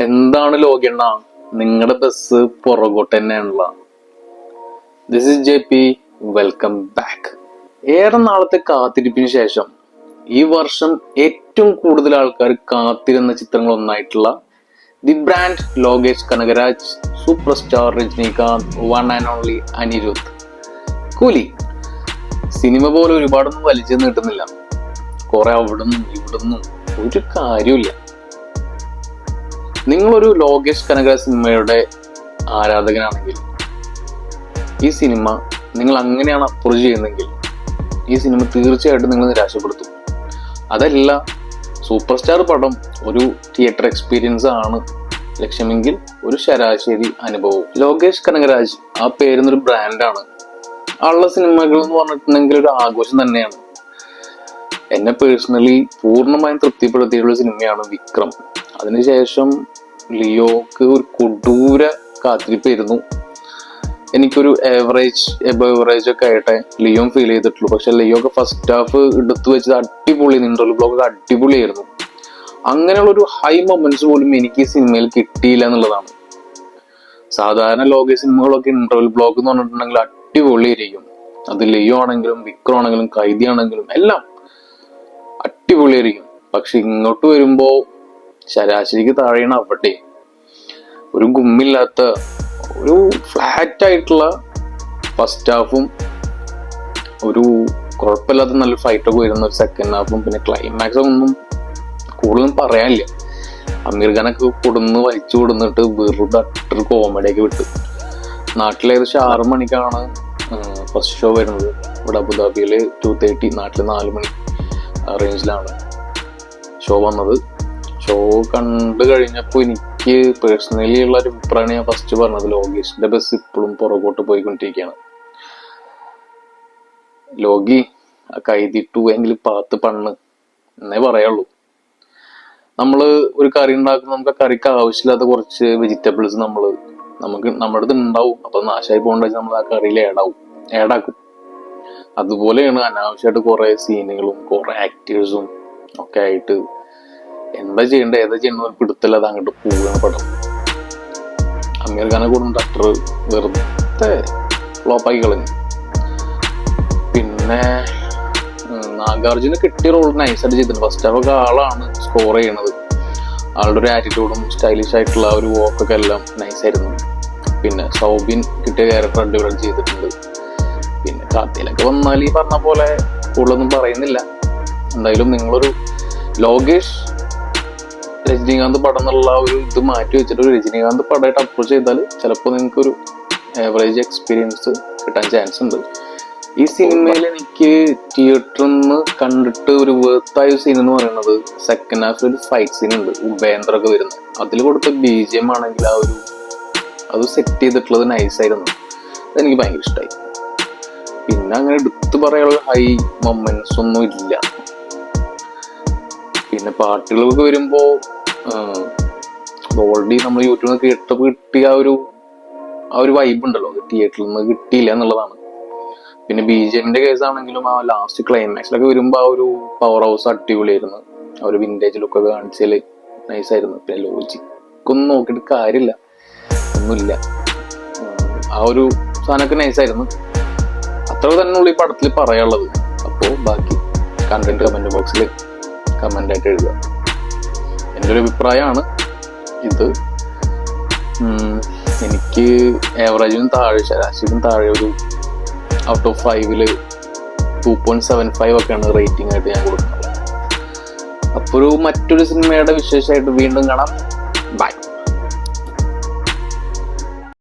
എന്താണ് ലോകിണ്ണ, നിങ്ങളുടെ ബസ് പുറകോട്ട് തന്നെയാണല്ലോ. This is JP, welcome back. ഏറെ നാളത്തെ കാത്തിരിപ്പിന് ശേഷം ഈ വർഷം ഏറ്റവും കൂടുതൽ ആൾക്കാർ കാത്തിരുന്ന ചിത്രങ്ങൾ ഒന്നായിട്ടുള്ള the brand Lokesh Kanagaraj, super star Rajinikanth, one and only Anirudh, Coolie. Cinema പോലെ ഒരുപാടൊന്നും വലിച്ചു നീട്ടുന്നില്ല. കുറെ അവിടുന്നും ഇവിടുന്നും ഒരു കാര്യമില്ല. നിങ്ങളൊരു ലോകേഷ് കനകരാജ് സിനിമയുടെ ആരാധകനാണെങ്കിൽ ഈ സിനിമ നിങ്ങൾ അങ്ങനെയാണ് അപ്രോച്ച് ചെയ്യുന്നതെങ്കിൽ ഈ സിനിമ തീർച്ചയായിട്ടും നിങ്ങൾ നിരാശപ്പെടുത്തും. അതല്ല, സൂപ്പർ സ്റ്റാർ പടം ഒരു തിയേറ്റർ എക്സ്പീരിയൻസ് ആണ് ലക്ഷ്യമെങ്കിൽ ഒരു ശരാശരി അനുഭവം. ലോകേഷ് കനകരാജ് ആ പേരുന്നൊരു ബ്രാൻഡാണ്. ആളുടെ സിനിമകൾ എന്ന് പറഞ്ഞിട്ടുണ്ടെങ്കിൽ ഒരു ആഘോഷം തന്നെയാണ്. എന്നെ പേഴ്സണലി പൂർണ്ണമായും തൃപ്തിപ്പെടുത്തിയിട്ടുള്ള സിനിമയാണ് വിക്രം. അതിനുശേഷം ലിയോക്ക് ഒരു കൊടൂര കാത്തിരിപ്പായിരുന്നു. എനിക്കൊരു എവറേജ് ഒക്കെ ആയിട്ടെ ലിയോ ഫീൽ ചെയ്തിട്ടുള്ളൂ. പക്ഷെ ലിയോ ഒക്കെ ഫസ്റ്റ് ഹാഫ് എടുത്തു വെച്ചത് അടിപൊളി, ഇന്റർവ്യൂ ബ്ലോഗ് ഒക്കെ അടിപൊളിയായിരുന്നു. അങ്ങനെയുള്ള ഒരു ഹൈ മൊമെന്റ്സ് പോലും എനിക്ക് ഈ സിനിമയിൽ കിട്ടിയില്ല എന്നുള്ളതാണ്. സാധാരണ ലോകേഷ് സിനിമകളൊക്കെ ഇന്റർവ്യൂ ബ്ലോഗ് എന്ന് പറഞ്ഞിട്ടുണ്ടെങ്കിൽ അടിപൊളിയായിരിക്കും. അത് ലിയോ ആണെങ്കിലും വിക്രം ആണെങ്കിലും കൈദി ആണെങ്കിലും എല്ലാം അടിപൊളിയായിരിക്കും. പക്ഷെ ഇങ്ങോട്ട് വരുമ്പോ ശരാശരിക്ക് താഴെയാണ്. അവിടെ ഒരു ഗുമ്മില്ലാത്ത ഒരു ഫ്ലാറ്റ് ആയിട്ടുള്ള ഫസ്റ്റ് ഹാഫും ഒരു കുഴപ്പമില്ലാത്ത നല്ല ഫൈറ്റൊക്കെ വരുന്ന ഒരു സെക്കൻഡ് ഹാഫും പിന്നെ ക്ലൈമാക്സ് ഒന്നും കൂടുതലൊന്നും പറയാനില്ല. അമീർ ഖാനൊക്കെ കൊടുന്ന് വലിച്ചു കൊടുന്നിട്ട് വെറുതെ അട്ടർ കോമഡിയൊക്കെ വിട്ട്. നാട്ടിൽ ഏകദേശം 6 മണിക്കാണ് ഫസ്റ്റ് ഷോ വരുന്നത്. ഇവിടെ അബുദാബിയിൽ 2:30, നാട്ടിൽ 4 മണി റേഞ്ചിലാണ് ഷോ വന്നത്. ഷോ കണ്ടു കഴിഞ്ഞപ്പോൾ എനിക്ക് പേഴ്സണലി ഉള്ള ഒരു അഭിപ്രായമാണ് ഞാൻ ഫസ്റ്റ് പറഞ്ഞത്. ലോകേഷിന്റെ ബസ് ഇപ്പോഴും പുറകോട്ട് പോയിക്കൊണ്ടിരിക്കുകയാണ്. ലോകി ആ കൈദി 2 എങ്കിലും പാത്ത് പണ്ണ് എന്നേ പറയുള്ളൂ. നമ്മള് ഒരു കറി ഉണ്ടാക്കുമ്പോൾ നമുക്ക് ആ കറിക്ക് ആവശ്യമില്ലാത്ത കുറച്ച് വെജിറ്റബിൾസ് നമുക്ക് നമ്മുടെ അടുത്ത് ഉണ്ടാവും. അപ്പൊ നാശമായി പോകണ്ട നമ്മൾ ആ കറിയിൽ ആഡാക്കും. അതുപോലെയാണ് അനാവശ്യമായിട്ട് കുറെ സീനുകളും കുറെ ആക്ടേഴ്സും ഒക്കെ ആയിട്ട് എന്താ ചെയ്യേണ്ടത് ഏതാ ചെയ്യണമെന്ന് പിടുത്തല്ലാതെ അങ്ങോട്ട് പോവുകയാണ് പടം. അമീർ ഖാനെ കൂടുന്ന അത്ര വെറുതെ ഫ്ലോപ്പാക്കി കളഞ്ഞു. പിന്നെ നാഗാർജുന കിട്ടിയ റോൾ നൈസായിട്ട് ചെയ്തിട്ടുണ്ട്. ഫസ്റ്റ് ഹാഫ് ഒക്കെ ആളാണ് സ്കോർ ചെയ്യണത്. ആളുടെ ഒരു ആറ്റിറ്റ്യൂഡും സ്റ്റൈലിഷ് ആയിട്ടുള്ള ഒരു വോക്കൊക്കെ എല്ലാം നൈസായിരുന്നു. പിന്നെ സൗബിൻ കിട്ടിയ ക്യാരക്ടർ അടിപൊളി ചെയ്തിട്ടുണ്ട്. പിന്നെ കഥയിലൊക്കെ വന്നാൽ ഈ പറഞ്ഞ പോലെ കൂടുതലൊന്നും പറയുന്നില്ല. എന്തായാലും നിങ്ങളൊരു ലോകേഷ് രജനീകാന്ത് പടം എന്നുള്ള ഒരു ഇത് മാറ്റി വെച്ചിട്ട് ഒരു രജനീകാന്ത് പടമായിട്ട് അപ്രോച്ച് ചെയ്താൽ ചിലപ്പോൾ നിങ്ങൾക്കൊരു ആവറേജ് എക്സ്പീരിയൻസ് കിട്ടാൻ ചാൻസ് ഉണ്ട്. ഈ സിനിമയിൽ എനിക്ക് തിയേറ്ററിൽ നിന്ന് കണ്ടിട്ട് ഒരു വേർത്തായ സീൻ എന്ന് പറയുന്നത് സെക്കൻഡ് ഹാഫിൽ ഒരു ഫൈറ്റ് സീൻ ഉണ്ട്, ഉപേന്ദ്രൊക്കെ വരുന്നത്. അതിൽ കൊടുത്ത BGM ആണെങ്കിൽ അത് സെറ്റ് ചെയ്തിട്ടുള്ളത് നൈസായിരുന്നു. അതെനിക്ക് ഭയങ്കര ഇഷ്ടമായി. പിന്നെ അങ്ങനെ എടുത്തു പറയാനുള്ള ഹൈ മൊമെന്റ്സ് ഒന്നും ഇല്ല. പിന്നെ പാട്ടുകളൊക്കെ വരുമ്പോ ഓൾറെഡി നമ്മൾ യൂട്യൂബിൽ നിന്ന് കേട്ടപ്പോൾ കിട്ടിയ ആ ഒരു വൈബ് ഉണ്ടല്ലോ, അത് തിയേറ്ററിൽ നിന്ന് കിട്ടിയില്ല എന്നുള്ളതാണ്. പിന്നെ BGMന്റെ കേസ് ആണെങ്കിലും ആ ലാസ്റ്റ് ക്ലൈമാക്സിലൊക്കെ വരുമ്പോ ആ ഒരു പവർ ഹൗസ് അടിപൊളിയായിരുന്നു. ആ ഒരു വിന്റേജ് ലുക്കൊക്കെ കാണിച്ചാല് നൈസായിരുന്നു. പിന്നെ ലോജിക്കൊന്നും നോക്കിയിട്ട് കാര്യമില്ല, ഒന്നുമില്ല. ആ ഒരു സാധനമൊക്കെ നൈസായിരുന്നു. അത്ര തന്നെയുള്ള ഈ പടത്തിൽ പറയാനുള്ളത്. അപ്പോൾ ബാക്കി കണ്ടന്റ് കമന്റ് ബോക്സിൽ കമന്റ് ആയിട്ട് എഴുതുക. എൻ്റെ ഒരു അഭിപ്രായമാണ് ഇത്. എനിക്ക് ആവറേജിനും താഴെ, ശരാശരിക്കും താഴെ ഒരു ഔട്ട് ഓഫ് 5 2.75 ഒക്കെയാണ് റേറ്റിംഗ് ആയിട്ട് ഞാൻ കൊടുക്കുന്നത്. അപ്പോൾ മറ്റൊരു സിനിമയുടെ വിശേഷമായിട്ട് വീണ്ടും കാണാം. ബൈ.